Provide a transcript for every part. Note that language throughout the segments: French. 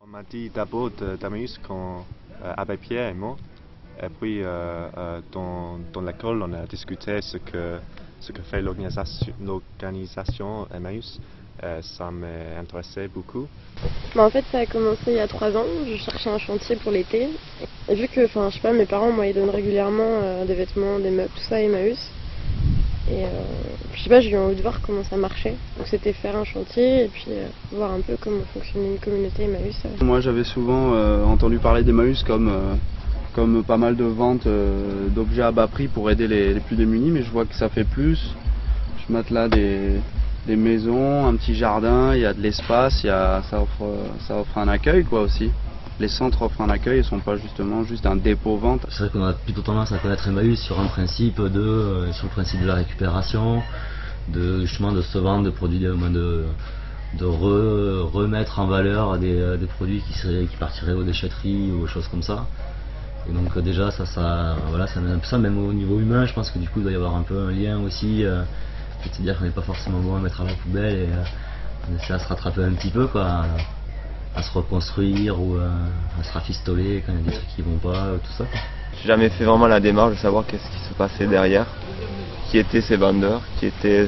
On m'a dit d'abord d'Emmaüs quand Abbé Pierre est mort. Et puis dans l'école, on a discuté ce que fait l'organisation Emmaüs. Ça m'intéressait beaucoup. En fait, ça a commencé il y a 3 ans. Je cherchais un chantier pour l'été. Et vu que, je sais pas, mes parents, moi, ils donnent régulièrement des vêtements, des meubles, tout ça à Emmaüs. Et je sais pas, j'ai eu envie de voir comment ça marchait. Donc c'était faire un chantier et puis voir un peu comment fonctionnait une communauté Emmaüs. Moi j'avais souvent entendu parler d'Emmaüs comme pas mal de ventes d'objets à bas prix pour aider les plus démunis, mais je vois que ça fait plus. Je mate là des maisons, un petit jardin, il y a de l'espace, ça offre un accueil quoi aussi. Les centres offrent un accueil et ne sont pas justement juste un dépôt-vente. C'est vrai qu'on a plutôt tendance à connaître Emmaüs sur un principe sur le principe de la récupération, justement de se vendre des produits, de remettre en valeur des produits qui partiraient aux déchetteries ou aux choses comme ça. Et donc déjà voilà, ça met un peu ça, même au niveau humain, je pense que du coup il doit y avoir un peu un lien aussi, c'est-à-dire qu'on n'est pas forcément bon à mettre à la poubelle et on essaie à se rattraper un petit peu quoi. À se reconstruire ou à se rafistoler quand il y a des trucs qui vont pas, tout ça. J'ai jamais fait vraiment la démarche de savoir qu'est-ce qui se passait derrière, qui étaient ces vendeurs, qu'est-ce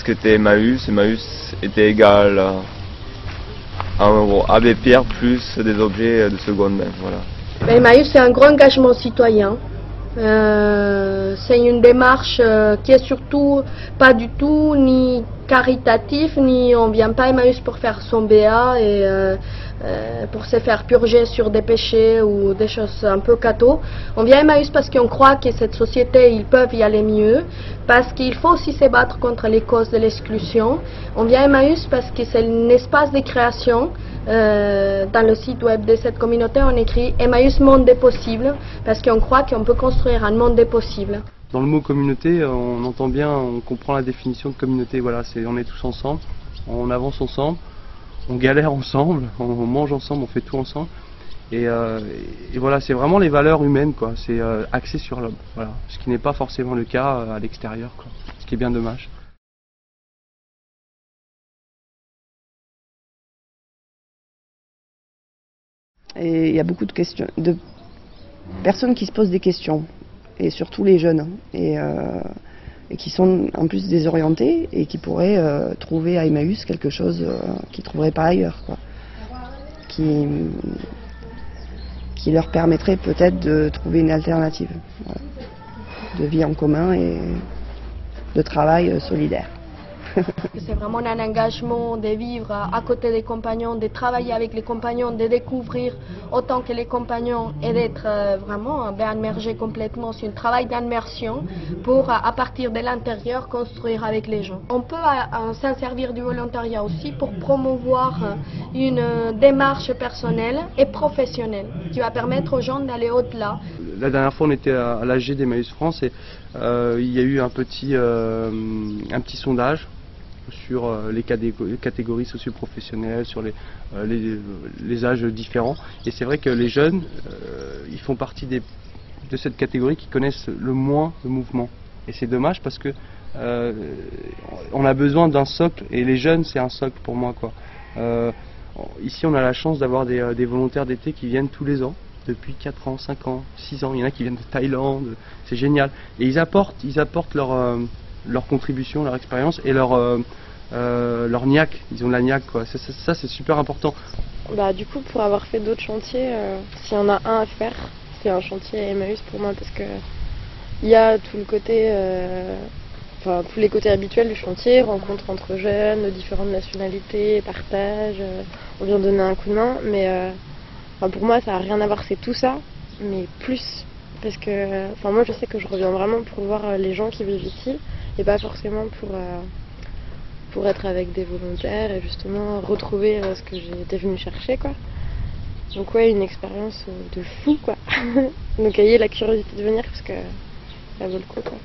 que était Emmaüs. Emmaüs était égal à en gros Abbé Pierre plus des objets de seconde main. Voilà. Emmaüs c'est un grand engagement citoyen. C'est une démarche qui est surtout pas du tout ni caritatif, ni on vient pas à Emmaüs pour faire son BA et pour se faire purger sur des péchés ou des choses un peu cathos. On vient à Emmaüs parce qu'on croit que cette société, ils peuvent y aller mieux, parce qu'il faut aussi se battre contre les causes de l'exclusion. On vient à Emmaüs parce que c'est un espace de création. Dans le site web de cette communauté, on écrit Emmaüs Monde des possibles, parce qu'on croit qu'on peut construire un monde des possibles. Dans le mot communauté, on entend bien, on comprend la définition de communauté. Voilà, on est tous ensemble, on avance ensemble, on galère ensemble, on mange ensemble, on fait tout ensemble. Et voilà, c'est vraiment les valeurs humaines, quoi. C'est axé sur l'homme. Voilà, ce qui n'est pas forcément le cas à l'extérieur, quoi. Ce qui est bien dommage. Et il y a beaucoup de personnes qui se posent des questions, et surtout les jeunes, et qui sont en plus désorientés et qui pourraient trouver à Emmaüs quelque chose qu'ils ne trouveraient pas ailleurs, quoi. Qui leur permettrait peut-être de trouver une alternative, voilà, de vie en commun et de travail solidaire. C'est vraiment un engagement de vivre à côté des compagnons, de travailler avec les compagnons, de découvrir autant que les compagnons et d'être vraiment immergé complètement sur un travail d'immersion pour, à partir de l'intérieur, construire avec les gens. On peut s'en servir du volontariat aussi pour promouvoir une démarche personnelle et professionnelle qui va permettre aux gens d'aller au-delà. La dernière fois, on était à l'AG d'Emmaüs France et il y a eu un petit sondage sur les catégories socio-professionnelles, sur les âges différents. Et c'est vrai que les jeunes, ils font partie de cette catégorie qui connaissent le moins le mouvement. Et c'est dommage parce que on a besoin d'un socle, et les jeunes, c'est un socle pour moi, quoi. Ici, on a la chance d'avoir des volontaires d'été qui viennent tous les ans, depuis 4 ans, 5 ans, 6 ans. Il y en a qui viennent de Thaïlande, c'est génial. Et ils apportent leur contribution, leur expérience et leur niaque. Ils ont de la niaque, quoi. Ça c'est super important. Du coup, pour avoir fait d'autres chantiers, s'il y en a un à faire, c'est un chantier à Emmaüs pour moi, parce que il y a tout le côté, tous les côtés habituels du chantier, rencontres entre jeunes de différentes nationalités, partage, on vient donner un coup de main, mais pour moi ça n'a rien à voir, c'est tout ça, mais plus. Parce que moi je sais que je reviens vraiment pour voir les gens qui vivent ici et pas forcément pour être avec des volontaires et justement retrouver ce que j'étais venue chercher, quoi. Donc ouais, une expérience de fou, quoi. Donc ayez la curiosité de venir parce que ça vaut le coup, quoi.